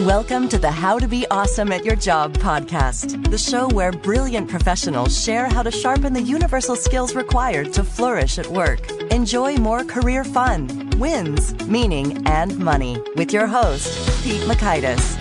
Welcome to the How to Be Awesome at Your Job podcast, the show where brilliant professionals share how to sharpen the universal skills required to flourish at work. Enjoy more career fun, wins, meaning, and money with your host, Pete Makaitis.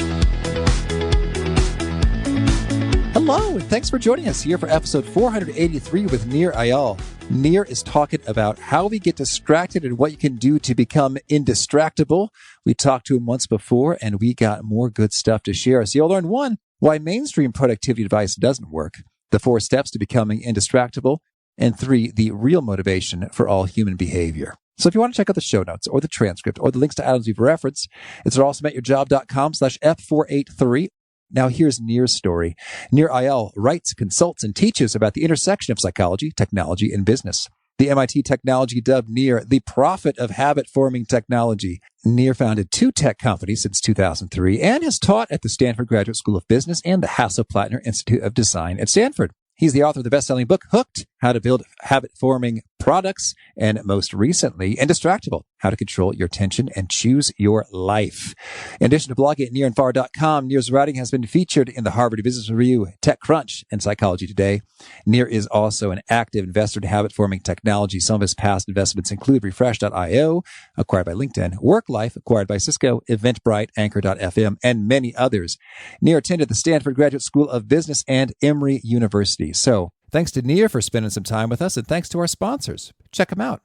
Hello, and thanks for joining us here for episode 483 with Nir Eyal. Nir is talking about how we get distracted and what you can do to become indistractable. We talked to him once before, and we got more good stuff to share. So you'll learn 1, why mainstream productivity advice doesn't work, the 4 steps to becoming indistractable, and 3, the real motivation for all human behavior. So if you want to check out the show notes or the transcript or the links to items we've referenced, it's at awesomeatyourjob.com/F483. Now here's Nir's story. Nir Eyal writes, consults, and teaches about the intersection of psychology, technology, and business. The MIT technology dubbed Nir the prophet of habit-forming technology. Nir founded 2 tech companies since 2003 and has taught at the Stanford Graduate School of Business and the Hasso-Plattner Institute of Design at Stanford. He's the author of the best-selling book, Hooked, How to Build Habit-Forming Products, and most recently, Indistractable, How to Control Your Attention and Choose Your Life. In addition to blogging at nirandfar.com, Nir's writing has been featured in the Harvard Business Review, TechCrunch, and Psychology Today. Nir is also an active investor in habit-forming technology. Some of his past investments include Refresh.io, acquired by LinkedIn, WorkLife, acquired by Cisco, Eventbrite, Anchor.fm, and many others. Nir attended the Stanford Graduate School of Business and Emory University. So, thanks to Nir for spending some time with us, and thanks to our sponsors. Check them out.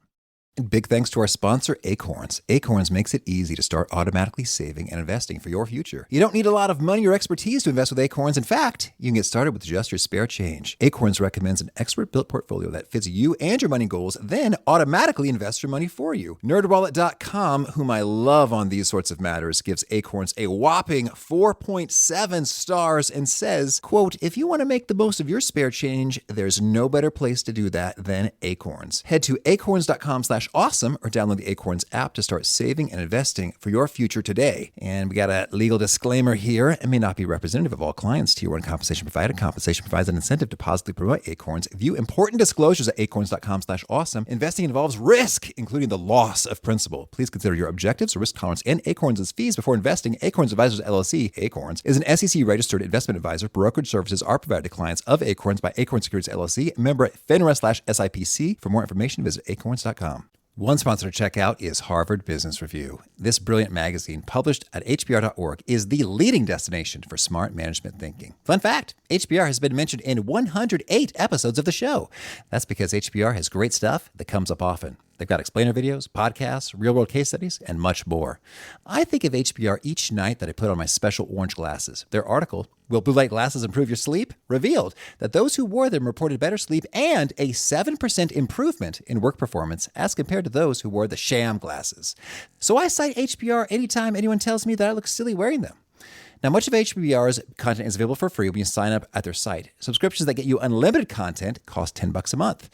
And big thanks to our sponsor, Acorns. Acorns makes it easy to start automatically saving and investing for your future. You don't need a lot of money or expertise to invest with Acorns. In fact, you can get started with just your spare change. Acorns recommends an expert-built portfolio that fits you and your money goals, then automatically invests your money for you. NerdWallet.com, whom I love on these sorts of matters, gives Acorns a whopping 4.7 stars and says, quote, if you want to make the most of your spare change, there's no better place to do that than Acorns. Head to acorns.com/awesome or download the Acorns app to start saving and investing for your future today. And we got a legal disclaimer here. It may not be representative of all clients. Tier 1 compensation provided. Compensation provides an incentive to positively promote Acorns. View important disclosures at acorns.com/awesome. Investing involves risk, including the loss of principal. Please consider your objectives, risk tolerance, and Acorns' fees before investing. Acorns Advisors LLC, Acorns, is an SEC-registered investment advisor. Brokerage services are provided to clients of Acorns by Acorns Securities LLC, member FINRA/SIPC. For more information, visit acorns.com. One sponsor to check out is Harvard Business Review. This brilliant magazine, published at hbr.org, is the leading destination for smart management thinking. Fun fact, HBR has been mentioned in 108 episodes of the show. That's because HBR has great stuff that comes up often. They've got explainer videos, podcasts, real-world case studies, and much more. I think of HBR each night that I put on my special orange glasses. Their article, Will Blue Light Glasses Improve Your Sleep?, revealed that those who wore them reported better sleep and a 7% improvement in work performance as compared to those who wore the sham glasses. So I cite HBR anytime anyone tells me that I look silly wearing them. Now, much of HBR's content is available for free when you sign up at their site. Subscriptions that get you unlimited content cost $10 a month.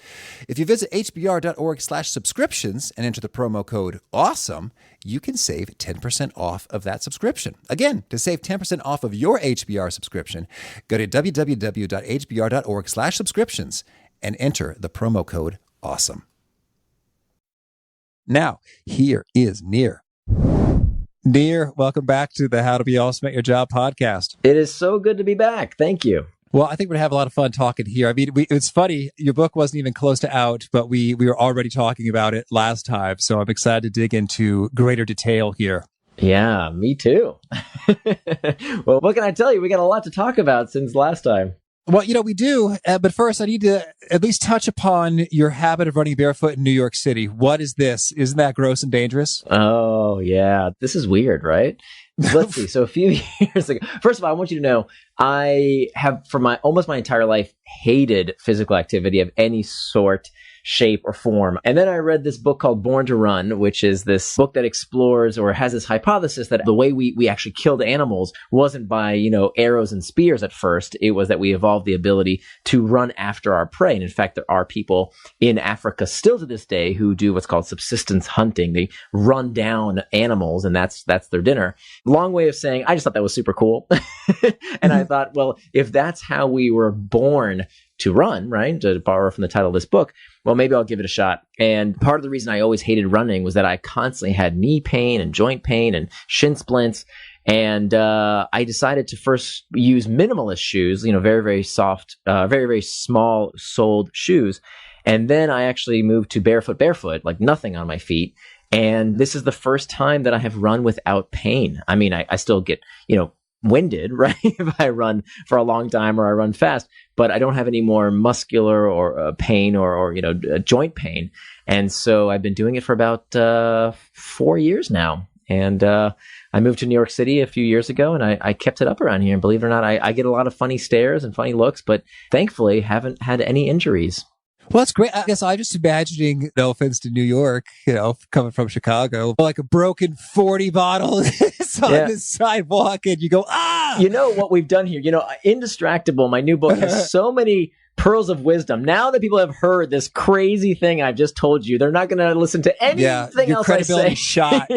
If you visit hbr.org/subscriptions and enter the promo code AWESOME, you can save 10% off of that subscription. Again, to save 10% off of your HBR subscription, go to www.hbr.org/subscriptions and enter the promo code AWESOME. Now, here is Nir. Nir, welcome back to the How to Be Awesome at Your Job podcast. It is so good to be back. Thank you. Well, I think we're going to have a lot of fun talking here. I mean, it's funny. Your book wasn't even close to out, but we were already talking about it last time. So I'm excited to dig into greater detail here. Yeah, me too. Well, what can I tell you? We got a lot to talk about since last time. Well, we do. But first, I need to at least touch upon your habit of running barefoot in New York City. What is this? Isn't that gross and dangerous? Oh, yeah. This is weird, right? Let's see. So a few years ago, first of all, I want you to know I have for almost my entire life hated physical activity of any sort, shape, or form. And then I read this book called Born to Run, which is this book that explores or has this hypothesis that the way we actually killed animals wasn't by, arrows and spears at first. It was that we evolved the ability to run after our prey. And in fact, there are people in Africa still to this day who do what's called subsistence hunting. They run down animals and that's their dinner. Long way of saying, I just thought that was super cool. And I thought, well, if that's how we were born to run, right? To borrow from the title of this book, well, maybe I'll give it a shot. And part of the reason I always hated running was that I constantly had knee pain and joint pain and shin splints. And I decided to first use minimalist shoes, very, very soft, very, very small soled shoes. And then I actually moved to barefoot, like nothing on my feet. And this is the first time that I have run without pain. I mean, I still get, winded, right? If I run for a long time or I run fast, but I don't have any more muscular or pain or joint pain. And so I've been doing it for about 4 years now. And I moved to New York City a few years ago, and I kept it up around here. And believe it or not, I get a lot of funny stares and funny looks, but thankfully haven't had any injuries. Well, that's great. I guess I'm just imagining, no offense to New York, coming from Chicago, like a broken 40 bottle is on the sidewalk and you go, ah! You know what we've done here? Indistractable, my new book, has so many pearls of wisdom. Now that people have heard this crazy thing I've just told you, they're not going to listen to anything your else I say. Shot.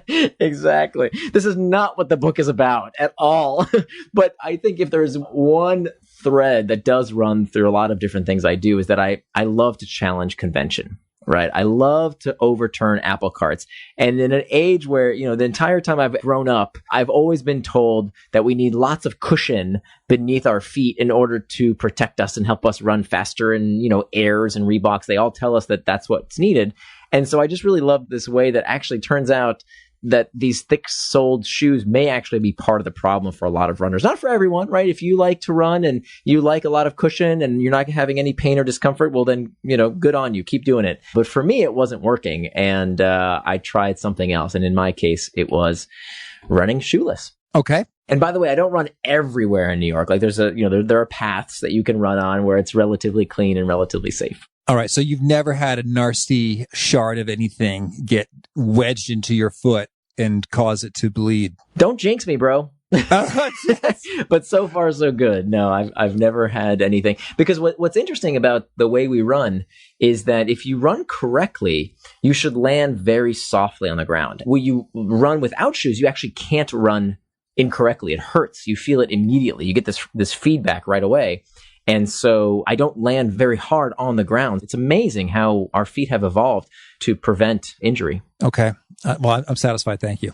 Exactly. This is not what the book is about at all. But I think if there's one thread that does run through a lot of different things I do, is that I love to challenge convention. Right. I love to overturn apple carts. And in an age where, the entire time I've grown up, I've always been told that we need lots of cushion beneath our feet in order to protect us and help us run faster. And, Airs and Reeboks, they all tell us that that's what's needed. And so I just really love this way that actually turns out that these thick-soled shoes may actually be part of the problem for a lot of runners. Not for everyone, right? If you like to run and you like a lot of cushion and you're not having any pain or discomfort, well then, good on you. Keep doing it. But for me, it wasn't working. And I tried something else. And in my case, it was running shoeless. Okay. And by the way, I don't run everywhere in New York. Like there are paths that you can run on where it's relatively clean and relatively safe. All right. So you've never had a nasty shard of anything get wedged into your foot and cause it to bleed. Don't jinx me, bro. But so far, so good. No, I've never had anything. Because what's interesting about the way we run is that if you run correctly, you should land very softly on the ground. When you run without shoes, you actually can't run incorrectly. It hurts. You feel it immediately. You get this feedback right away. And so I don't land very hard on the ground. It's amazing how our feet have evolved to prevent injury. Okay. Well, I'm satisfied. Thank you.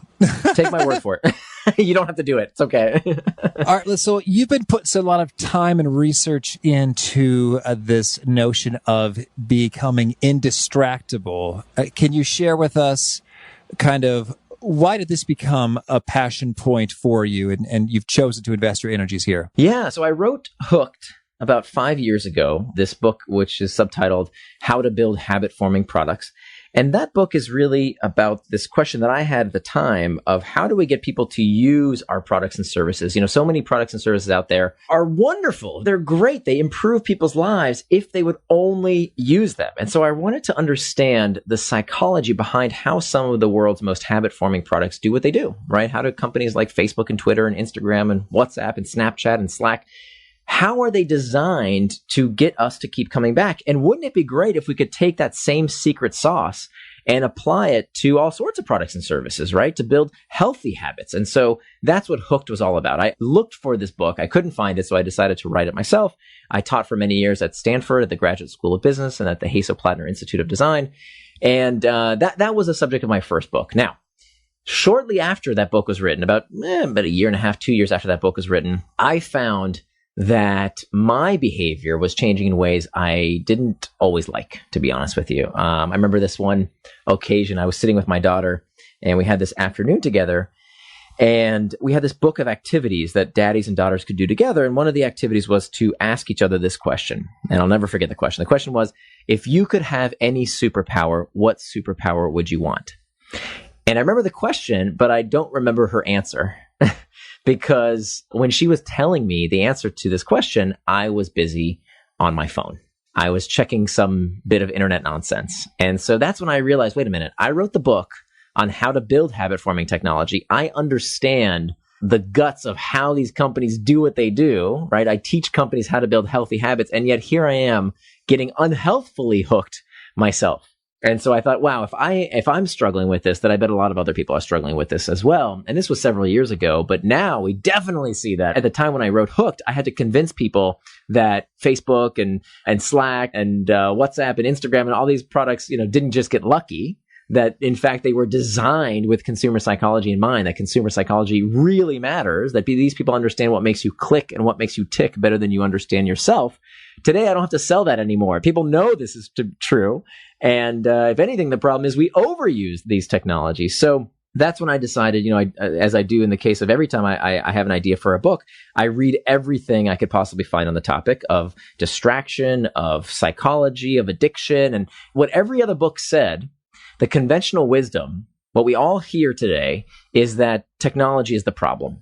Take my word for it. You don't have to do it. It's okay. All right. So you've been putting a lot of time and research into this notion of becoming indistractable. Can you share with us kind of why did this become a passion point for you? And you've chosen to invest your energies here. Yeah. So I wrote Hooked about 5 years ago, this book, which is subtitled How to Build Habit-Forming Products. And that book is really about this question that I had at the time of how do we get people to use our products and services? So many products and services out there are wonderful. They're great. They improve people's lives if they would only use them. And so I wanted to understand the psychology behind how some of the world's most habit-forming products do what they do, right? How do companies like Facebook and Twitter and Instagram and WhatsApp and Snapchat and Slack, how are they designed to get us to keep coming back? And wouldn't it be great if we could take that same secret sauce and apply it to all sorts of products and services, right? To build healthy habits. And so that's what Hooked was all about. I looked for this book. I couldn't find it, so I decided to write it myself. I taught for many years at Stanford, at the Graduate School of Business, and at the Hasso-Plattner Institute of Design. And that was the subject of my first book. Now, shortly after that book was written, about a year and a half, 2 years after that book was written, I found that my behavior was changing in ways I didn't always like, to be honest with you. I remember this one occasion, I was sitting with my daughter and we had this afternoon together and we had this book of activities that daddies and daughters could do together. And one of the activities was to ask each other this question. And I'll never forget the question. The question was, if you could have any superpower, what superpower would you want? And I remember the question, but I don't remember her answer. Because when she was telling me the answer to this question, I was busy on my phone. I was checking some bit of internet nonsense. And so that's when I realized, wait a minute, I wrote the book on how to build habit-forming technology. I understand the guts of how these companies do what they do, right? I teach companies how to build healthy habits. And yet here I am getting unhealthfully hooked myself. And so I thought, wow, if I'm struggling with this, then I bet a lot of other people are struggling with this as well. And this was several years ago, but now we definitely see that. At the time when I wrote Hooked, I had to convince people that Facebook and Slack and WhatsApp and Instagram and all these products, didn't just get lucky, that in fact they were designed with consumer psychology in mind, that consumer psychology really matters, that these people understand what makes you click and what makes you tick better than you understand yourself. Today, I don't have to sell that anymore. People know this is true. And if anything, the problem is we overuse these technologies. So that's when I decided, as I do in the case of every time I have an idea for a book, I read everything I could possibly find on the topic of distraction, of psychology, of addiction, and what every other book said. The conventional wisdom, what we all hear today, is that technology is the problem,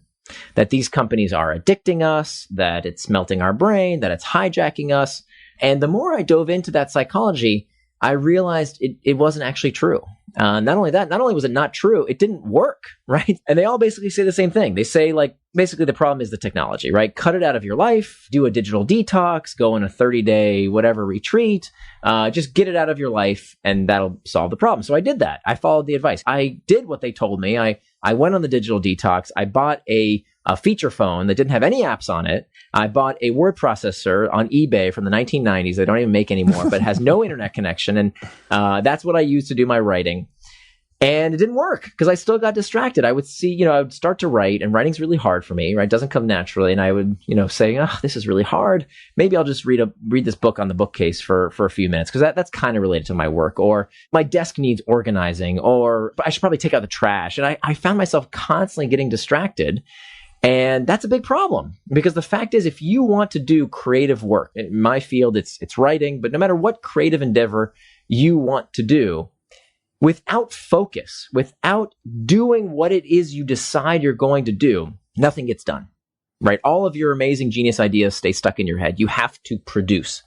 that these companies are addicting us, that it's melting our brain, that it's hijacking us. And the more I dove into that psychology, I realized it wasn't actually true. Not only that, not only was it not true, it didn't work, right? And they all basically say the same thing. They say, basically the problem is the technology, right? Cut it out of your life, do a digital detox, go on a 30-day whatever retreat, just get it out of your life, and that'll solve the problem. So I did that. I followed the advice. I did what they told me. I went on the digital detox. I bought a feature phone that didn't have any apps on it. I bought a word processor on eBay from the 1990s. They don't even make anymore, but has no internet connection. And that's what I used to do my writing. And it didn't work because I still got distracted. I would see, I would start to write, and writing's really hard for me, right? It doesn't come naturally. And I would, say, oh, this is really hard. Maybe I'll just read this book on the bookcase for a few minutes, because that's kind of related to my work. Or my desk needs organizing, or I should probably take out the trash. And I found myself constantly getting distracted. And that's a big problem, because the fact is, if you want to do creative work, in my field, it's writing, but no matter what creative endeavor you want to do, without focus, without doing what it is you decide you're going to do, nothing gets done, right? All of your amazing genius ideas stay stuck in your head. You have to produce.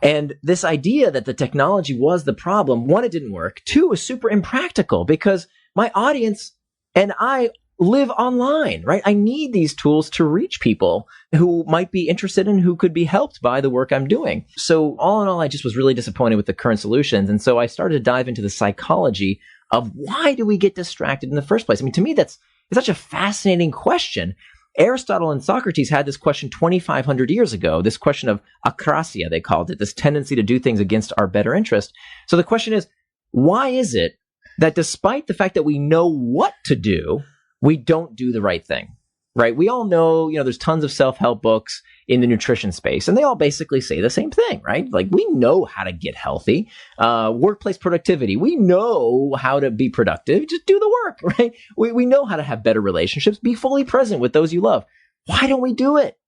And this idea that the technology was the problem, one, it didn't work. Two, is super impractical, because my audience and I live online, right? I need these tools to reach people who might be interested and who could be helped by the work I'm doing. So all in all, I just was really disappointed with the current solutions. And so I started to dive into the psychology of why do we get distracted in the first place? I mean, to me, it's such a fascinating question. Aristotle and Socrates had this question 2,500 years ago, this question of akrasia, they called it, this tendency to do things against our better interest. So the question is, why is it that despite the fact that we know what to do, we don't do the right thing, right? We all know, there's tons of self-help books in the nutrition space, and they all basically say the same thing, right? Like, we know how to get healthy. Workplace productivity, we know how to be productive. Just do the work, right? We know how to have better relationships. Be fully present with those you love. Why don't we do it?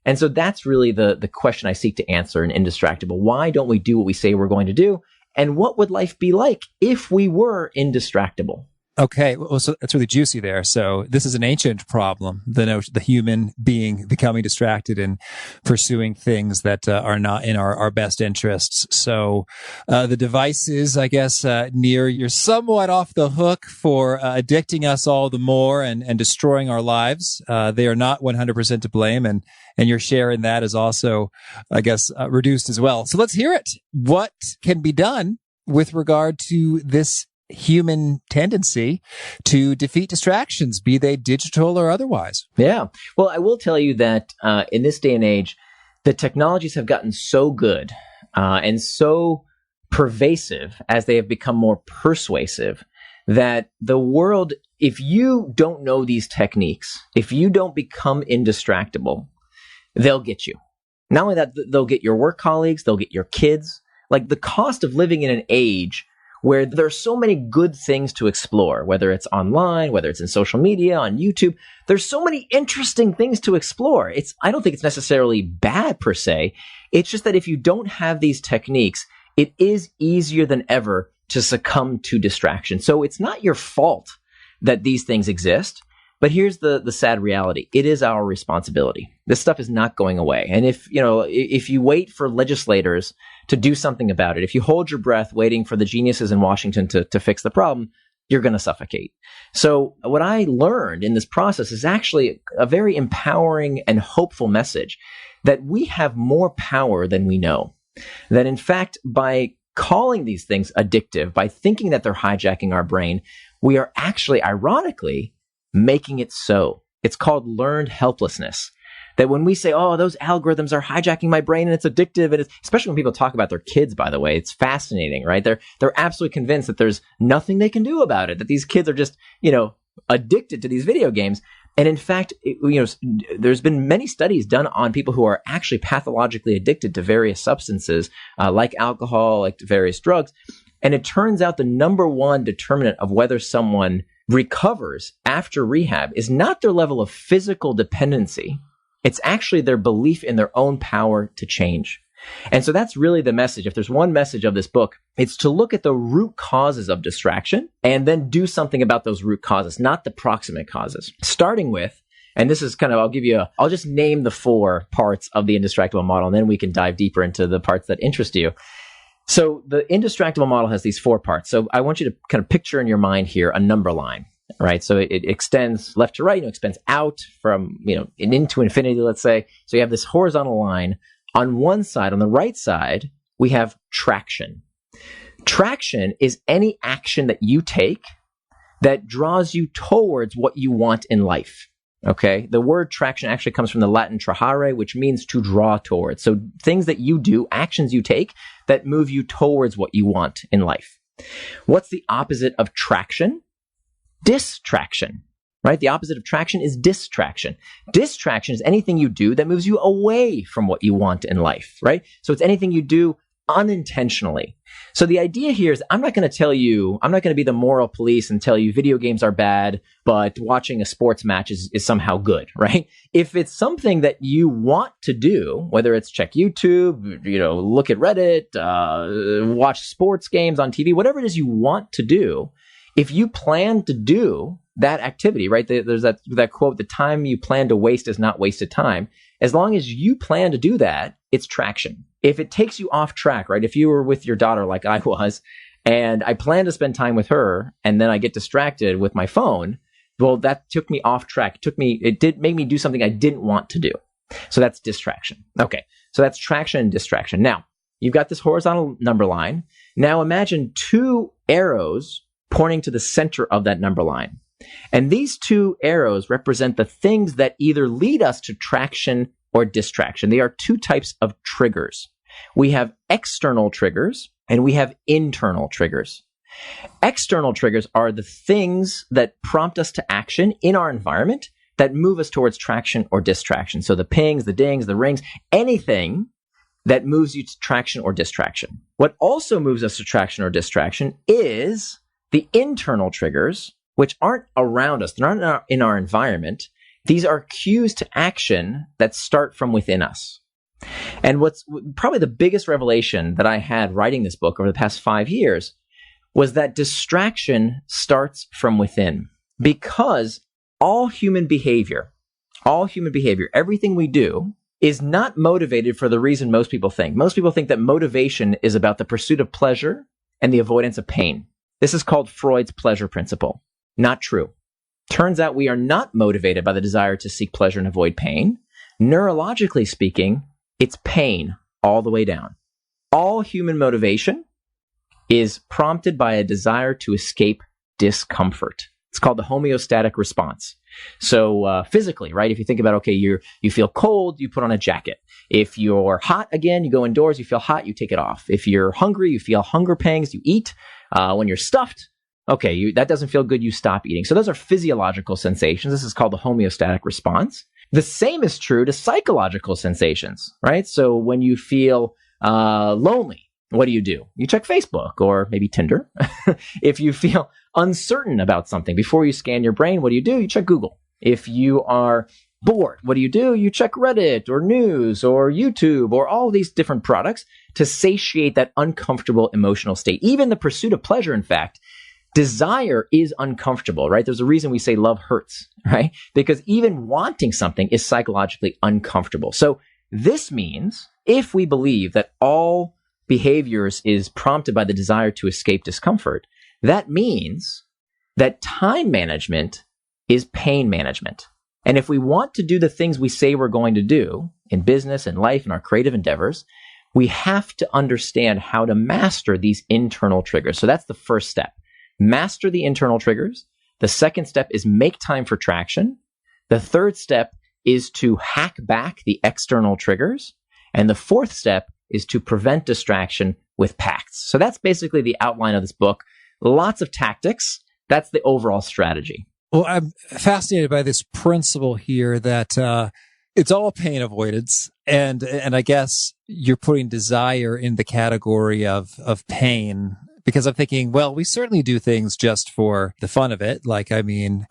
And so that's really the question I seek to answer in Indistractable. Why don't we do what we say we're going to do? And what would life be like if we were indistractable? Okay, well, so that's really juicy there. So this is an ancient problem, the human being becoming distracted and pursuing things that are not in our best interests. So the devices, I guess, Nir, you're somewhat off the hook for addicting us all the more and destroying our lives. They are not 100% to blame, and your share in that is also, I guess, reduced as well. So let's hear it. What can be done with regard to this human tendency to defeat distractions, be they digital or otherwise? Yeah. Well, I will tell you that in this day and age, the technologies have gotten so good and so pervasive as they have become more persuasive that the world, if you don't know these techniques, if you don't become indistractable, they'll get you. Not only that, they'll get your work colleagues, they'll get your kids. Like, the cost of living in an age where there are so many good things to explore, whether it's online, whether it's in social media, on YouTube. There's so many interesting things to explore. I don't think it's necessarily bad per se. It's just that if you don't have these techniques, it is easier than ever to succumb to distraction. So it's not your fault that these things exist. But here's the sad reality. It is our responsibility. This stuff is not going away. And if you wait for legislators to do something about it, if you hold your breath waiting for the geniuses in Washington to fix the problem, you're going to suffocate. So what I learned in this process is actually a very empowering and hopeful message that we have more power than we know. That in fact, by calling these things addictive, by thinking that they're hijacking our brain, we are actually, ironically, making it so. It's called learned helplessness. That when we say, oh, those algorithms are hijacking my brain and it's addictive, and especially when people talk about their kids, by the way, it's fascinating, right? They're absolutely convinced that there's nothing they can do about it, that these kids are just, addicted to these video games. And in fact, there's been many studies done on people who are actually pathologically addicted to various substances, like alcohol, like various drugs. And it turns out the number one determinant of whether someone recovers after rehab is not their level of physical dependency. It's actually their belief in their own power to change. And so that's really the message. If there's one message of this book, it's to look at the root causes of distraction and then do something about those root causes, not the proximate causes. Starting with, and this is I'll just name the 4 parts of the indistractable model, and then we can dive deeper into the parts that interest you. So the indistractable model has these 4 parts. So I want you to kind of picture in your mind here a number line, right? So it extends left to right, extends out from, and into infinity, let's say. So you have this horizontal line. On one side, on the right side, we have traction. Traction is any action that you take that draws you towards what you want in life. Okay? The word traction actually comes from the Latin trahare, which means to draw towards. So things that you do, actions you take that move you towards what you want in life. What's the opposite of traction? Distraction. Right? The opposite of traction is distraction. Distraction is anything you do that moves you away from what you want in life, right? So it's anything you do unintentionally. So the idea here is I'm not going to be the moral police and tell you video games are bad, but watching a sports match is somehow good, right? If it's something that you want to do, whether it's check YouTube, look at Reddit, watch sports games on TV, whatever it is you want to do, if you plan to do that activity, right? There's that quote, the time you plan to waste is not wasted time. As long as you plan to do that, it's traction. If it takes you off track, right? If you were with your daughter like I was, and I plan to spend time with her, and then I get distracted with my phone, well, that took me off track. It did make me do something I didn't want to do. So that's distraction. Okay. So that's traction and distraction. Now, you've got this horizontal number line. Now imagine 2 arrows pointing to the center of that number line. And these 2 arrows represent the things that either lead us to traction or distraction. They are 2 types of triggers. We have external triggers and we have internal triggers. External triggers are the things that prompt us to action in our environment that move us towards traction or distraction. So the pings, the dings, the rings, anything that moves you to traction or distraction. What also moves us to traction or distraction is the internal triggers, which aren't around us, they're not in our environment. These are cues to action that start from within us. And what's probably the biggest revelation that I had writing this book over the past 5 years was that distraction starts from within. Because all human behavior, everything we do is not motivated for the reason most people think. Most people think that motivation is about the pursuit of pleasure and the avoidance of pain. This is called Freud's pleasure principle. Not true. Turns out we are not motivated by the desire to seek pleasure and avoid pain. Neurologically speaking, it's pain all the way down. All human motivation is prompted by a desire to escape discomfort. It's called the homeostatic response. So physically, right? If you think about, okay, you feel cold, you put on a jacket. If you're hot again, you go indoors, you feel hot, you take it off. If you're hungry, you feel hunger pangs, you eat. When you're stuffed, okay, that doesn't feel good, you stop eating. So those are physiological sensations. This is called the homeostatic response. The same is true to psychological sensations, right? So when you feel lonely, what do? You check Facebook or maybe Tinder. If you feel uncertain about something, before you scan your brain, what do? You check Google. If you are bored, what do? You check Reddit or news or YouTube or all these different products to satiate that uncomfortable emotional state. Even the pursuit of pleasure, in fact, desire is uncomfortable, right? There's a reason we say love hurts, right? Because even wanting something is psychologically uncomfortable. So this means if we believe that all behaviors is prompted by the desire to escape discomfort, that means that time management is pain management. And if we want to do the things we say we're going to do in business and life and our creative endeavors, we have to understand how to master these internal triggers. So that's the first step. Master the internal triggers. The second step is make time for traction. The third step is to hack back the external triggers. And the fourth step is to prevent distraction with pacts. So that's basically the outline of this book. Lots of tactics. That's the overall strategy. Well, I'm fascinated by this principle here that it's all pain avoidance. And I guess you're putting desire in the category of pain. Because I'm thinking, well, we certainly do things just for the fun of it. Like, I'm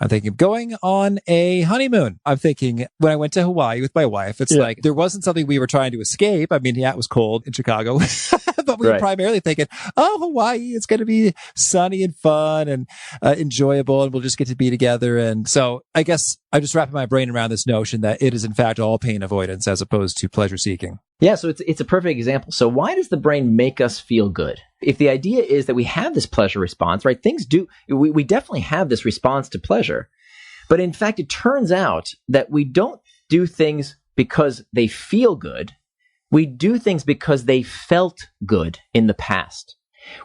thinking of going on a honeymoon. I'm thinking when I went to Hawaii with my wife, it's like there wasn't something we were trying to escape. I mean, yeah, it was cold in Chicago, but we were primarily thinking, oh, Hawaii, it's going to be sunny and fun and enjoyable, and we'll just get to be together. And so I guess I'm just wrapping my brain around this notion that it is, in fact, all pain avoidance as opposed to pleasure seeking. Yeah, so it's a perfect example. So why does the brain make us feel good? If the idea is that we have this pleasure response, right? We definitely have this response to pleasure. But in fact, it turns out that we don't do things because they feel good. We do things because they felt good in the past.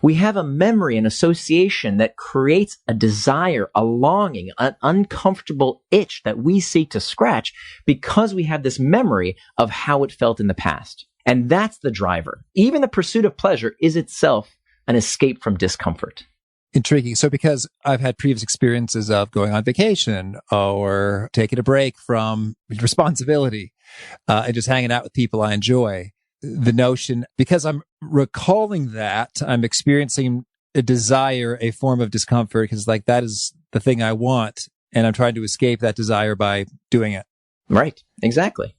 We have a memory, an association that creates a desire, a longing, an uncomfortable itch that we seek to scratch because we have this memory of how it felt in the past. And that's the driver. Even the pursuit of pleasure is itself an escape from discomfort. Intriguing. So because I've had previous experiences of going on vacation or taking a break from responsibility and just hanging out with people I enjoy, the notion, because I'm recalling that, I'm experiencing a desire, a form of discomfort, because like that is the thing I want, and I'm trying to escape that desire by doing it. Right. Exactly.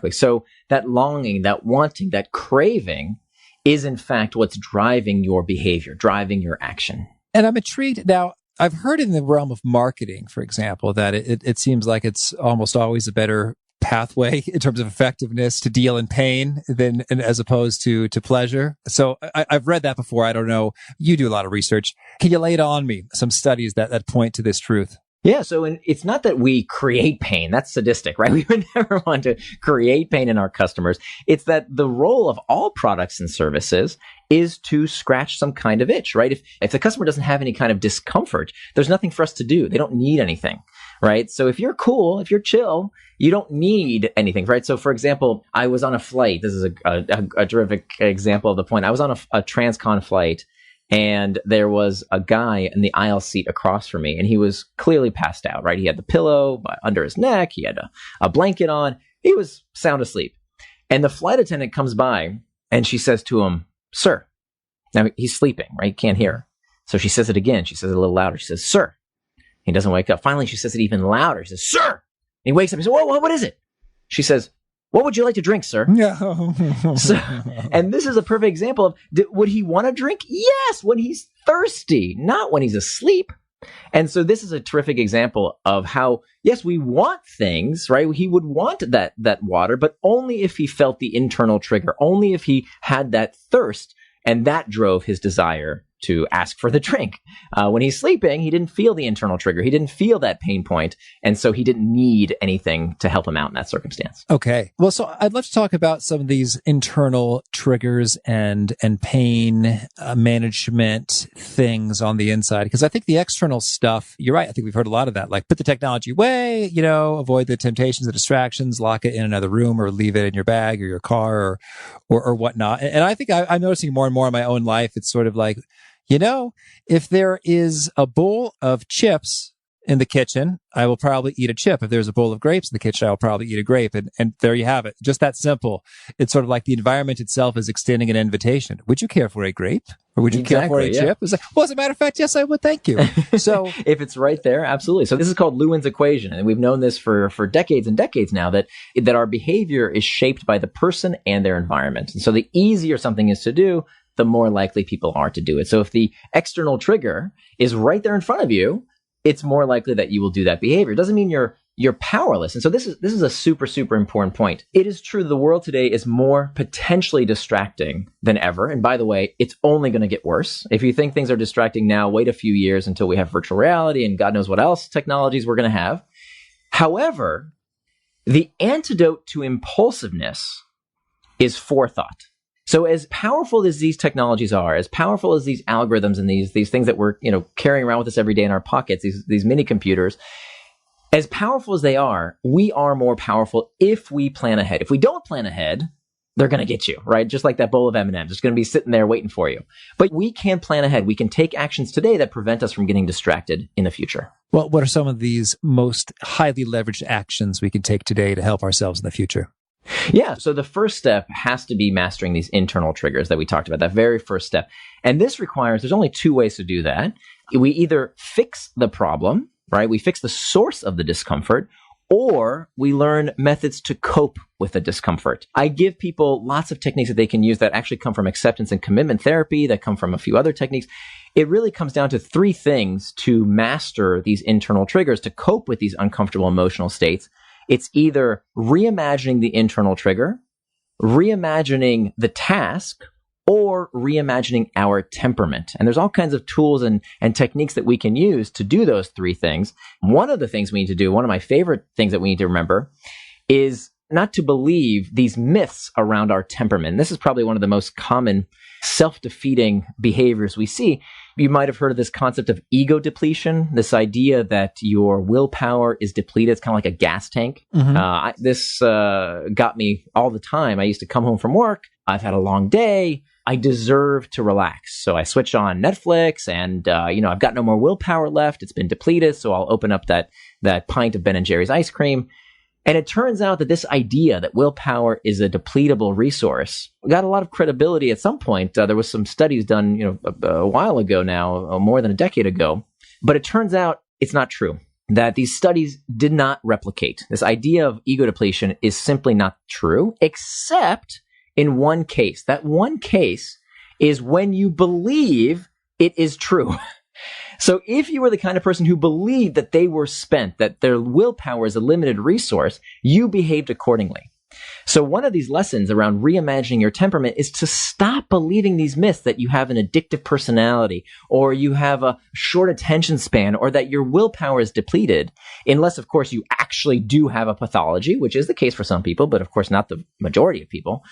So that longing, that wanting, that craving is in fact what's driving your behavior, driving your action. And I'm intrigued. Now, I've heard in the realm of marketing, for example, that it seems like it's almost always a better pathway in terms of effectiveness to deal in pain than as opposed to pleasure. So I've read that before. I don't know. You do a lot of research. Can you lay it on me? Some studies that point to this truth. Yeah. So it's not that we create pain. That's sadistic, right? We would never want to create pain in our customers. It's that the role of all products and services is to scratch some kind of itch, right? If the customer doesn't have any kind of discomfort, there's nothing for us to do. They don't need anything, right? So if you're cool, if you're chill, you don't need anything, right? So for example, I was on a flight. This is a terrific example of the point. I was on a transcon flight, and there was a guy in the aisle seat across from me, and he was clearly passed out, right? He had the pillow under his neck. He had a blanket on. He was sound asleep. And the flight attendant comes by, and she says to him, "Sir." Now, he's sleeping, right? He can't hear. So she says it again. She says it a little louder. She says, "Sir." He doesn't wake up. Finally, she says it even louder. She says, "Sir." And he wakes up. He says, "Whoa, what is it?" She says, "What would you like to drink, sir?" So, and this is a perfect example of, would he want to drink? Yes, when he's thirsty, not when he's asleep. And so this is a terrific example of how, yes, we want things, right? He would want that water, but only if he felt the internal trigger, only if he had that thirst, and that drove his desire to ask for the drink. When he's sleeping, he didn't feel the internal trigger. He didn't feel that pain point. And so he didn't need anything to help him out in that circumstance. Okay. Well, so I'd love to talk about some of these internal triggers and pain management things on the inside, because I think the external stuff, you're right. I think we've heard a lot of that, like put the technology away, avoid the temptations, the distractions, lock it in another room or leave it in your bag or your car or whatnot. And I think I'm noticing more and more in my own life. It's sort of like, if there is a bowl of chips in the kitchen, I will probably eat a chip. If there's a bowl of grapes in the kitchen, I'll probably eat a grape. And there you have it. Just that simple. It's sort of like the environment itself is extending an invitation. Would you care for a grape? Or would you care for a chip? It's like, well, as a matter of fact, yes, I would. Thank you. So if it's right there, absolutely. So this is called Lewin's equation. And we've known this for decades and decades now, that our behavior is shaped by the person and their environment. And so the easier something is to do, the more likely people are to do it. So if the external trigger is right there in front of you, it's more likely that you will do that behavior. It doesn't mean you're powerless. And so this is a super, super important point. It is true the world today is more potentially distracting than ever. And by the way, it's only going to get worse. If you think things are distracting now, wait a few years until we have virtual reality and God knows what else technologies we're going to have. However, the antidote to impulsiveness is forethought. So as powerful as these technologies are, as powerful as these algorithms and these things that we're carrying around with us every day in our pockets, these mini computers, As powerful as they are, we are more powerful if we plan ahead. If we don't plan ahead, they're going to get you, right? Just like that bowl of M&Ms. It's going to be sitting there waiting for you. But we can plan ahead. We can take actions today that prevent us from getting distracted in the future. Well, what are some of these most highly leveraged actions we can take today to help ourselves in the future? Yeah. So the first step has to be mastering these internal triggers that we talked about, that very first step. And this requires, there's only two ways to do that. We either fix the problem, right? We fix the source of the discomfort, or we learn methods to cope with the discomfort. I give people lots of techniques that they can use that actually come from acceptance and commitment therapy, that come from a few other techniques. It really comes down to three things to master these internal triggers, to cope with these uncomfortable emotional states. It's either reimagining the internal trigger, reimagining the task, or reimagining our temperament. And there's all kinds of tools and techniques that we can use to do those three things. One of the things we need to do, one of my favorite things that we need to remember, is not to believe these myths around our temperament. This is probably one of the most common self-defeating behaviors we see. You might have heard of this concept of ego depletion, this idea that your willpower is depleted. It's kind of like a gas tank. Mm-hmm. This got me all the time. I used to come home from work. I've had a long day. I deserve to relax. So I switch on Netflix and, I've got no more willpower left. It's been depleted. So I'll open up that pint of Ben & Jerry's ice cream. And it turns out that this idea that willpower is a depletable resource got a lot of credibility at some point. There was some studies done, a while ago now, more than a decade ago. But it turns out it's not true, that these studies did not replicate. This idea of ego depletion is simply not true, except in one case. That one case is when you believe it is true. So if you were the kind of person who believed that they were spent, that their willpower is a limited resource, you behaved accordingly. So one of these lessons around reimagining your temperament is to stop believing these myths that you have an addictive personality, or you have a short attention span, or that your willpower is depleted, unless, of course, you actually do have a pathology, which is the case for some people, but of course not the majority of people.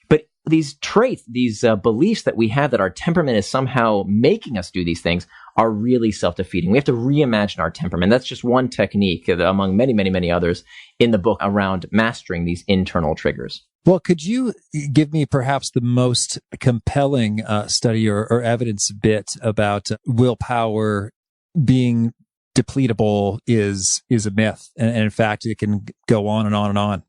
But these traits, these beliefs that we have that our temperament is somehow making us do these things are really self-defeating. We have to reimagine our temperament. That's just one technique among many, many, many others in the book around mastering these internal triggers. Well, could you give me perhaps the most compelling study or evidence bit about willpower being depletable is a myth? And in fact, it can go on and on and on.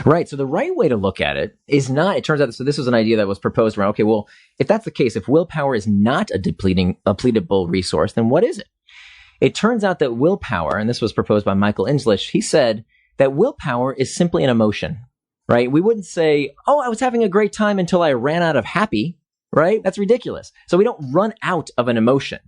Right. So the right way to look at it is not, it turns out, so this was an idea that was proposed around, okay, well, if that's the case, if willpower is not a depletable resource, then what is it? It turns out that willpower, and this was proposed by Michael Inslish, he said that willpower is simply an emotion, right? We wouldn't say, oh, I was having a great time until I ran out of happy, right? That's ridiculous. So we don't run out of an emotion.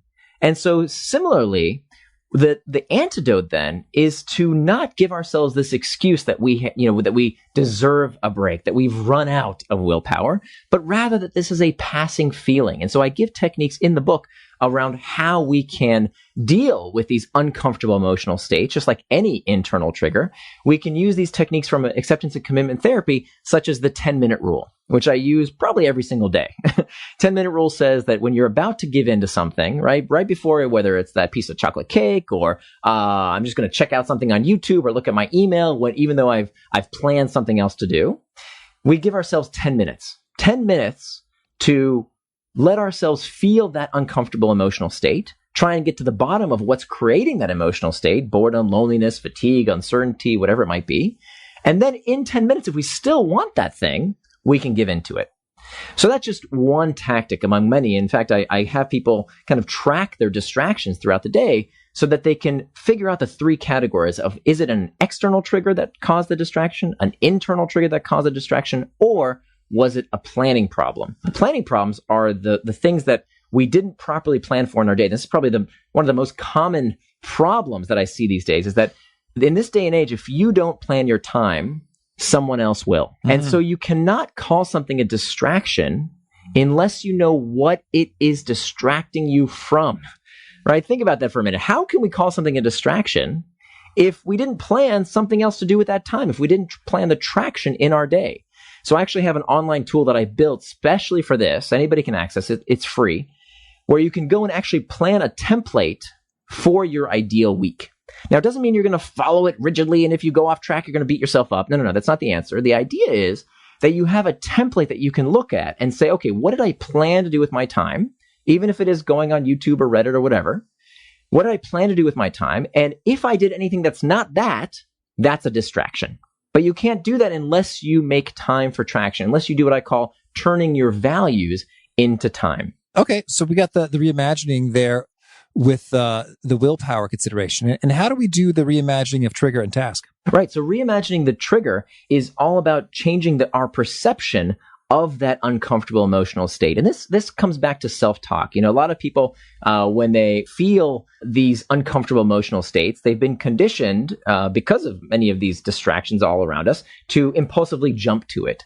And so similarly, the antidote then is to not give ourselves this excuse that that we deserve a break, that we've run out of willpower, but rather that this is a passing feeling. And so I give techniques in the book around how we can deal with these uncomfortable emotional states, just like any internal trigger. We can use these techniques from acceptance and commitment therapy, such as the 10-minute rule, which I use probably every single day. 10-minute rule says that when you're about to give in to something, right before, whether it's that piece of chocolate cake or I'm just going to check out something on YouTube or look at my email, even though I've planned something else to do, we give ourselves 10 minutes. 10 minutes to let ourselves feel that uncomfortable emotional state, try and get to the bottom of what's creating that emotional state, boredom, loneliness, fatigue, uncertainty, whatever it might be. And then in 10 minutes, if we still want that thing, we can give into it. So that's just one tactic among many. In fact, I have people kind of track their distractions throughout the day so that they can figure out the three categories of, is it an external trigger that caused the distraction, an internal trigger that caused the distraction, or was it a planning problem? The planning problems are the things that we didn't properly plan for in our day. This is probably one of the most common problems that I see these days, is that in this day and age, if you don't plan your time, someone else will. Mm-hmm. And so you cannot call something a distraction unless you know what it is distracting you from, right? Think about that for a minute. How can we call something a distraction if we didn't plan something else to do with that time, if we didn't plan the traction in our day? So I actually have an online tool that I built specially for this. Anybody can access it. It's free, where you can go and actually plan a template for your ideal week. Now, it doesn't mean you're going to follow it rigidly, and if you go off track, you're going to beat yourself up. No, that's not the answer. The idea is that you have a template that you can look at and say, okay, what did I plan to do with my time? Even if it is going on YouTube or Reddit or whatever, what did I plan to do with my time? And if I did anything that's not that, that's a distraction. But you can't do that unless you make time for traction, unless you do what I call turning your values into time. Okay, so we got the reimagining there with the willpower consideration. And how do we do the reimagining of trigger and task? Right. So reimagining the trigger is all about changing our perception of that uncomfortable emotional state. And this comes back to self-talk. A lot of people, when they feel these uncomfortable emotional states, they've been conditioned, because of many of these distractions all around us, to impulsively jump to it.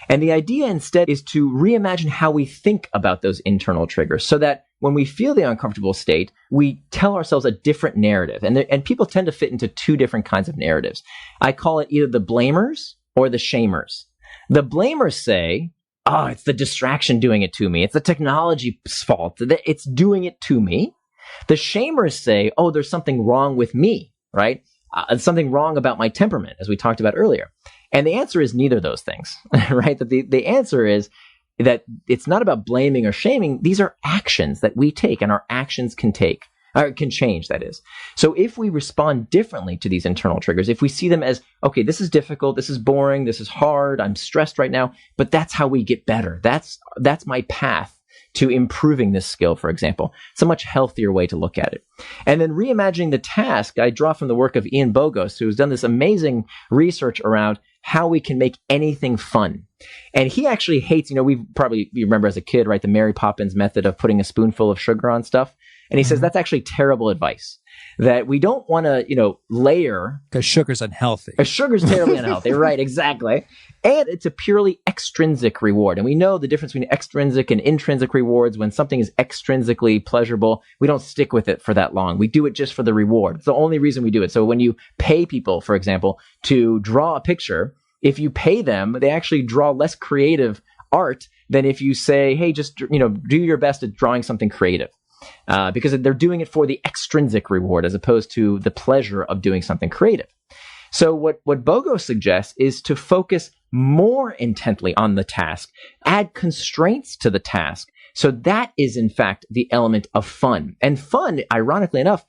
And the idea instead is to reimagine how we think about those internal triggers so that when we feel the uncomfortable state, we tell ourselves a different narrative. And people tend to fit into two different kinds of narratives. I call it either the blamers or the shamers. The blamers say, oh, it's the distraction doing it to me. It's the technology's fault. It's doing it to me. The shamers say, oh, there's something wrong with me, right? Something wrong about my temperament, as we talked about earlier. And the answer is neither of those things, right? That the answer is that it's not about blaming or shaming. These are actions that we take, and our actions can change, that is. So if we respond differently to these internal triggers, if we see them as, okay, this is difficult, this is boring, this is hard, I'm stressed right now, but that's how we get better. That's my path to improving this skill, for example. It's a much healthier way to look at it. And then reimagining the task, I draw from the work of Ian Bogost, who's done this amazing research around how we can make anything fun. And he actually hates, you remember as a kid, right, the Mary Poppins method of putting a spoonful of sugar on stuff. And he says that's actually terrible advice, that we don't want to, layer. Because sugar's unhealthy. Sugar's terribly unhealthy. Right, exactly. And it's a purely extrinsic reward. And we know the difference between extrinsic and intrinsic rewards. When something is extrinsically pleasurable, we don't stick with it for that long. We do it just for the reward. It's the only reason we do it. So when you pay people, for example, to draw a picture, if you pay them, they actually draw less creative art than if you say, hey, just, do your best at drawing something creative. Because they're doing it for the extrinsic reward as opposed to the pleasure of doing something creative. So what Bogo suggests is to focus more intently on the task, add constraints to the task. So that is, in fact, the element of fun. And fun, ironically enough,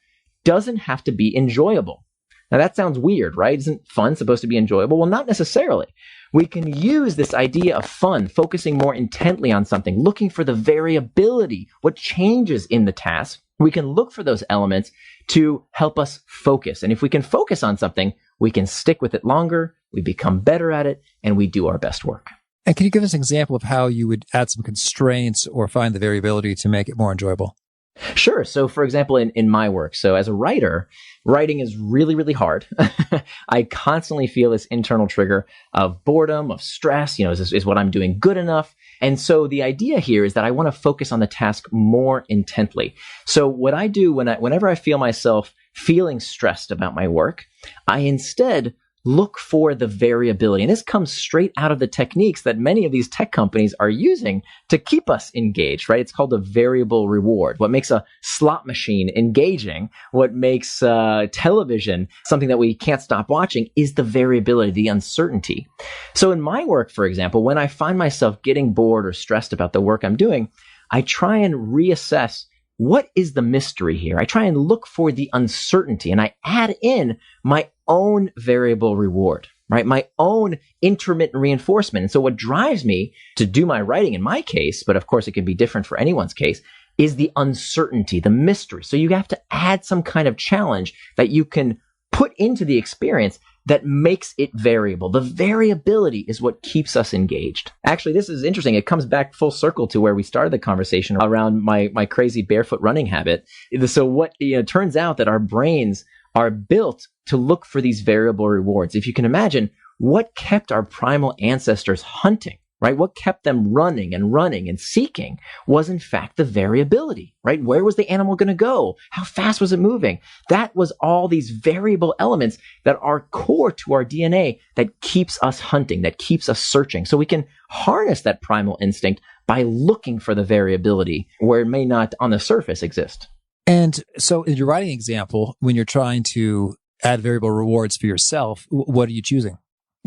doesn't have to be enjoyable. Now that sounds weird, right? Isn't fun supposed to be enjoyable? Well, not necessarily. We can use this idea of fun, focusing more intently on something, looking for the variability, what changes in the task. We can look for those elements to help us focus. And if we can focus on something, we can stick with it longer, we become better at it, and we do our best work. And can you give us an example of how you would add some constraints or find the variability to make it more enjoyable? Sure. So, for example, in my work, so as a writer, writing is really, really hard. I constantly feel this internal trigger of boredom, of stress. Is what I'm doing good enough? And so the idea here is that I want to focus on the task more intently. So what I do whenever I feel myself feeling stressed about my work, I instead look for the variability. And this comes straight out of the techniques that many of these tech companies are using to keep us engaged, right? It's called a variable reward. What makes a slot machine engaging, what makes television something that we can't stop watching, is the variability, the uncertainty. So in my work, for example, when I find myself getting bored or stressed about the work I'm doing, I try and reassess, what is the mystery here? I try and look for the uncertainty, and I add in my own variable reward, right? My own intermittent reinforcement. And so what drives me to do my writing in my case, but of course it can be different for anyone's case, is the uncertainty, the mystery. So you have to add some kind of challenge that you can put into the experience that makes it variable. The variability is what keeps us engaged. Actually, this is interesting. It comes back full circle to where we started the conversation around my crazy barefoot running habit. So what turns out that our brains are built to look for these variable rewards. If you can imagine, what kept our primal ancestors hunting, right? What kept them running and seeking was in fact the variability, right? Where was the animal going to go? How fast was it moving? That was all these variable elements that are core to our DNA that keeps us hunting, that keeps us searching. So we can harness that primal instinct by looking for the variability where it may not on the surface exist. And so in your writing example, when you're trying to add variable rewards for yourself, what are you choosing?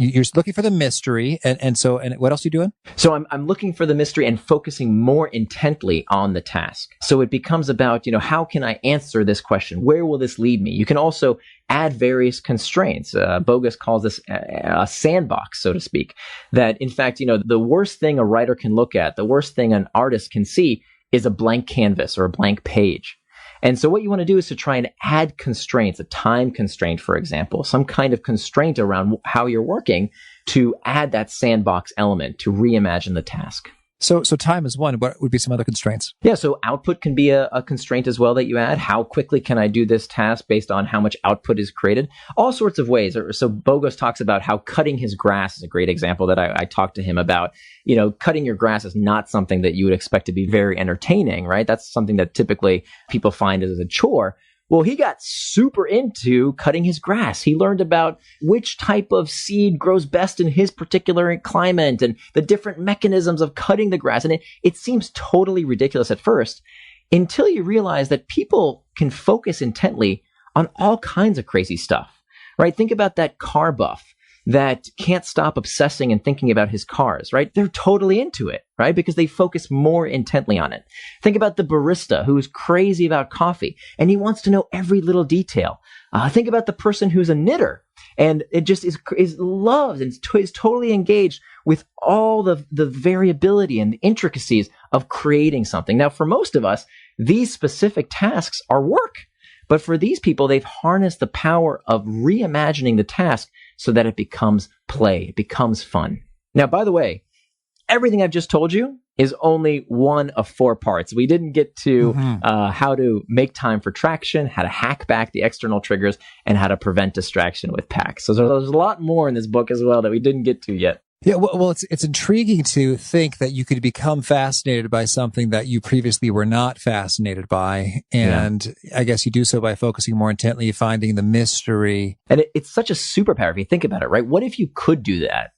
You're looking for the mystery. And what else are you doing? So I'm looking for the mystery and focusing more intently on the task. So it becomes about, how can I answer this question? Where will this lead me? You can also add various constraints. Bogus calls this a sandbox, so to speak, that in fact, the worst thing a writer can look at, the worst thing an artist can see is a blank canvas or a blank page. And so what you want to do is to try and add constraints, a time constraint, for example, some kind of constraint around how you're working to add that sandbox element to reimagine the task. So time is one. What would be some other constraints? Yeah, so output can be a constraint as well that you add. How quickly can I do this task based on how much output is created? All sorts of ways. So Bogus talks about how cutting his grass is a great example that I talked to him about. Cutting your grass is not something that you would expect to be very entertaining, right? That's something that typically people find as a chore. Well, he got super into cutting his grass. He learned about which type of seed grows best in his particular climate and the different mechanisms of cutting the grass. And it seems totally ridiculous at first until you realize that people can focus intently on all kinds of crazy stuff, right? Think about that car buff that can't stop obsessing and thinking about his cars, right? They're totally into it, right? Because they focus more intently on it. Think about the barista who's crazy about coffee and he wants to know every little detail. Think about the person who's a knitter and it just is loves and is totally engaged with all the variability and the intricacies of creating something. Now, for most of us, these specific tasks are work. But for these people, they've harnessed the power of reimagining the task so that it becomes play, it becomes fun. Now, by the way, everything I've just told you is only one of 4 parts. We didn't get to how to make time for traction, how to hack back the external triggers, and how to prevent distraction with PACs. So there's a lot more in this book as well that we didn't get to yet. Yeah, well, it's intriguing to think that you could become fascinated by something that you previously were not fascinated by. And I guess you do so by focusing more intently, finding the mystery. And it's such a superpower if you think about it, right? What if you could do that?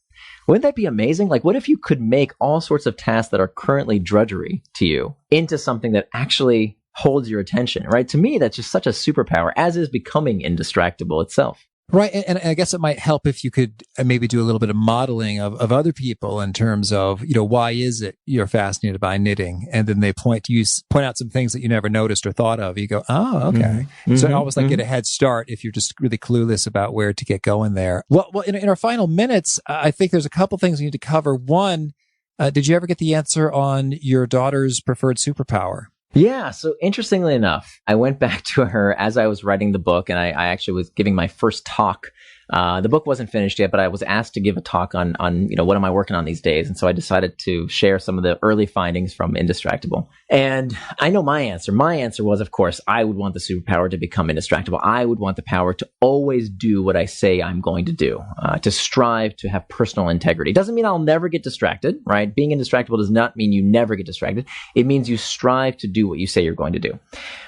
Wouldn't that be amazing? Like, what if you could make all sorts of tasks that are currently drudgery to you into something that actually holds your attention, right? To me, that's just such a superpower, as is becoming indistractable itself. Right. And I guess it might help if you could maybe do a little bit of modeling of other people in terms of, why is it you're fascinated by knitting? And then they point out some things that you never noticed or thought of. You go, oh, okay. So almost like get a head start if you're just really clueless about where to get going there. Well, in our final minutes, I think there's a couple things we need to cover. One, did you ever get the answer on your daughter's preferred superpower? Yeah. So interestingly enough, I went back to her as I was writing the book, and I actually was giving my first talk. The book wasn't finished yet, but I was asked to give a talk on what am I working on these days? And so I decided to share some of the early findings from Indistractable. And I know my answer. My answer was, of course, I would want the superpower to become indistractable. I would want the power to always do what I say I'm going to do, to strive to have personal integrity. Doesn't mean I'll never get distracted, right? Being indistractable does not mean you never get distracted. It means you strive to do what you say you're going to do.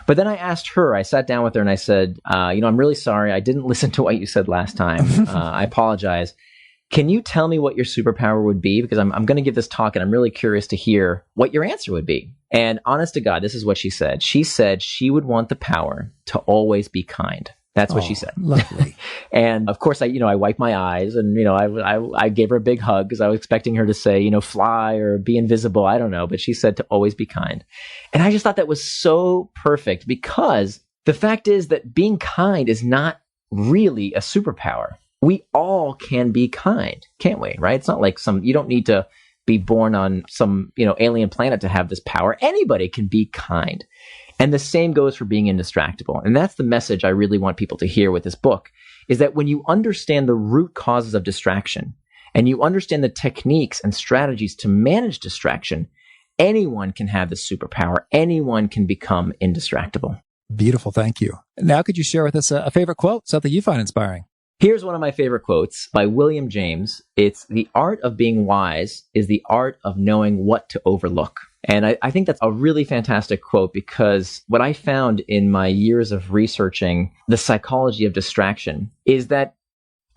But then I sat down with her and I said, I'm really sorry. I didn't listen to what you said last time. I apologize. Can you tell me what your superpower would be? Because I'm going to give this talk and I'm really curious to hear what your answer would be. And honest to God, this is what she said. She said she would want the power to always be kind. That's what she said. Lovely. And of course, I wiped my eyes and, I gave her a big hug because I was expecting her to say, fly or be invisible. I don't know. But she said to always be kind. And I just thought that was so perfect because the fact is that being kind is not really a superpower. We all can be kind, can't we? Right? It's not like you don't need to be born on some, alien planet to have this power. Anybody can be kind. And the same goes for being indistractable. And that's the message I really want people to hear with this book, is that when you understand the root causes of distraction and you understand the techniques and strategies to manage distraction, anyone can have this superpower. Anyone can become indistractable. Beautiful. Thank you. Now, could you share with us a favorite quote, something you find inspiring? Here's one of my favorite quotes by William James. It's, "The art of being wise is the art of knowing what to overlook." And I think that's a really fantastic quote because what I found in my years of researching the psychology of distraction is that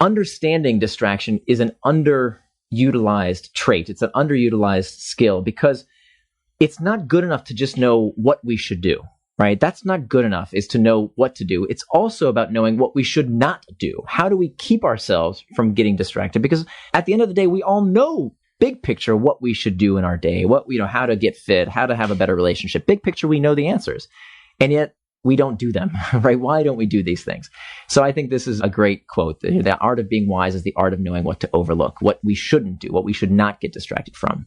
understanding distraction is an underutilized trait. It's an underutilized skill because it's not good enough to just know what we should do. right? That's not good enough, is to know what to do. It's also about knowing what we should not do. How do we keep ourselves from getting distracted? Because at the end of the day, we all know big picture what we should do in our day, how to get fit, how to have a better relationship. Big picture, we know the answers. And yet we don't do them, right? Why don't we do these things? So I think this is a great quote. The art of being wise is the art of knowing what to overlook, what we shouldn't do, what we should not get distracted from.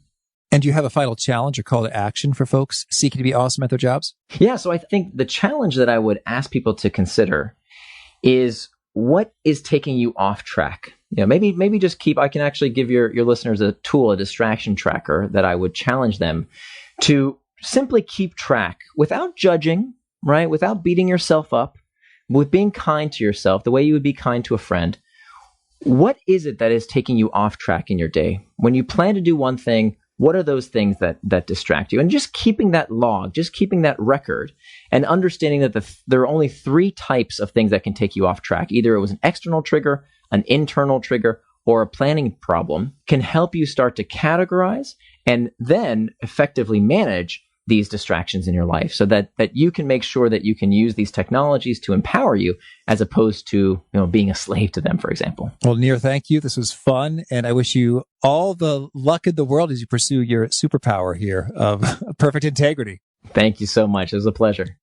And do you have a final challenge or call to action for folks seeking to be awesome at their jobs? Yeah, so I think the challenge that I would ask people to consider is, what is taking you off track? Maybe just I can actually give your listeners a tool, a distraction tracker that I would challenge them to simply keep track without judging, right? Without beating yourself up, with being kind to yourself, the way you would be kind to a friend. What is it that is taking you off track in your day? When you plan to do one thing, what are those things that distract you? And just keeping that log, just keeping that record, and understanding that there are only 3 types of things that can take you off track. Either it was an external trigger, an internal trigger, or a planning problem, can help you start to categorize and then effectively manage these distractions in your life, so that you can make sure that you can use these technologies to empower you, as opposed to being a slave to them, for example. Well, Nir, thank you. This was fun, and I wish you all the luck in the world as you pursue your superpower here of perfect integrity. Thank you so much. It was a pleasure.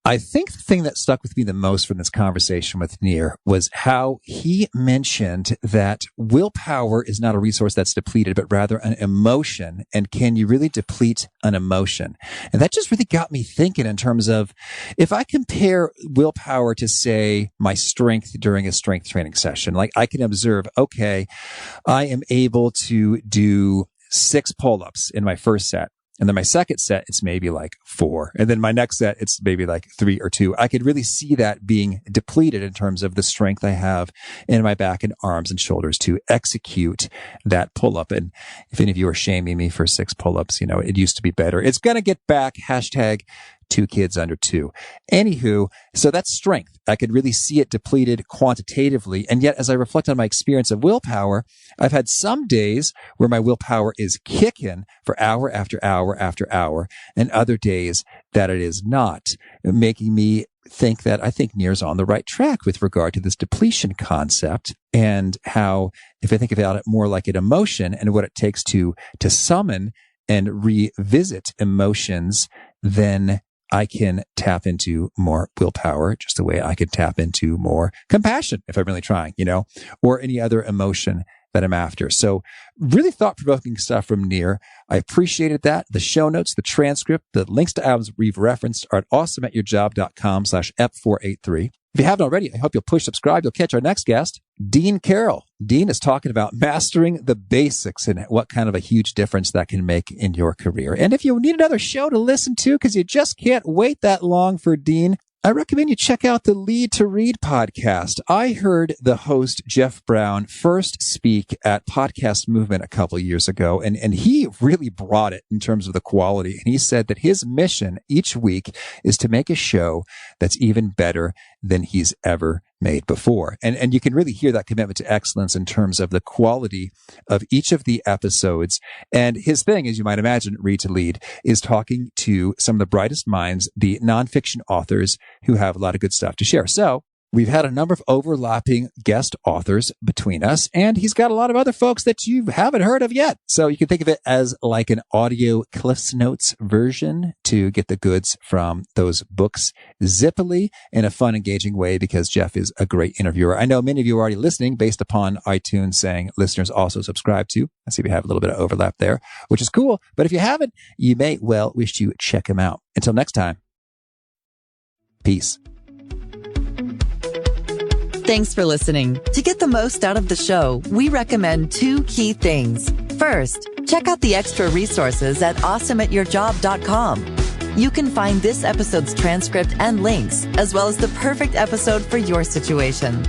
I think the thing that stuck with me the most from this conversation with Nir was how he mentioned that willpower is not a resource that's depleted, but rather an emotion. And can you really deplete an emotion? And that just really got me thinking in terms of, if I compare willpower to, say, my strength during a strength training session, like I can observe, okay, I am able to do 6 pull-ups in my first set. And then my second set, it's maybe like 4. And then my next set, it's maybe like 3 or 2. I could really see that being depleted in terms of the strength I have in my back and arms and shoulders to execute that pull-up. And if any of you are shaming me for 6 pull-ups, it used to be better. It's going to get back. #2 kids under 2. Anywho, so that's strength. I could really see it depleted quantitatively. And yet, as I reflect on my experience of willpower, I've had some days where my willpower is kicking for hour after hour after hour, and other days that it is not, making me think that I think Nir's on the right track with regard to this depletion concept, and how, if I think about it more like an emotion and what it takes to summon and revisit emotions, then I can tap into more willpower, just the way I could tap into more compassion if I'm really trying, or any other emotion that I'm after. So really thought-provoking stuff from Nir. I appreciated that. The show notes, the transcript, the links to albums we've referenced are at awesomeatyourjob.com/F483. If you haven't already, I hope you'll push subscribe. You'll catch our next guest, Dean Carroll. Dean is talking about mastering the basics and what kind of a huge difference that can make in your career. And if you need another show to listen to because you just can't wait that long for Dean, I recommend you check out the Lead to Read podcast. I heard the host, Jeff Brown, first speak at Podcast Movement a couple of years ago, and he really brought it in terms of the quality. And he said that his mission each week is to make a show that's even better than he's ever made before. And you can really hear that commitment to excellence in terms of the quality of each of the episodes. And his thing, as you might imagine, Read to Lead, is talking to some of the brightest minds, the nonfiction authors who have a lot of good stuff to share. So we've had a number of overlapping guest authors between us, and he's got a lot of other folks that you haven't heard of yet. So you can think of it as like an audio Cliff's Notes version to get the goods from those books zippily in a fun, engaging way, because Jeff is a great interviewer. I know many of you are already listening based upon iTunes saying listeners also subscribe to. I see we have a little bit of overlap there, which is cool. But if you haven't, you may well wish you check him out. Until next time, peace. Thanks for listening. To get the most out of the show, we recommend 2 key things. First, check out the extra resources at awesomeatyourjob.com. You can find this episode's transcript and links, as well as the perfect episode for your situation.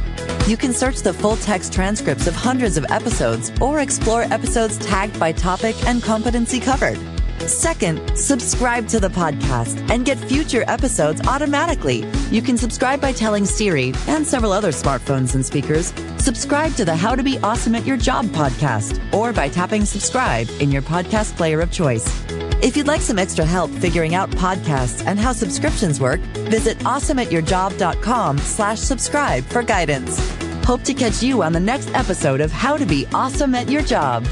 You can search the full text transcripts of hundreds of episodes or explore episodes tagged by topic and competency covered. Second, subscribe to the podcast and get future episodes automatically. You can subscribe by telling Siri and several other smartphones and speakers, subscribe to the How to Be Awesome at Your Job podcast, or by tapping subscribe in your podcast player of choice. If you'd like some extra help figuring out podcasts and how subscriptions work, visit awesomeatyourjob.com/subscribe for guidance. Hope to catch you on the next episode of How to Be Awesome at Your Job.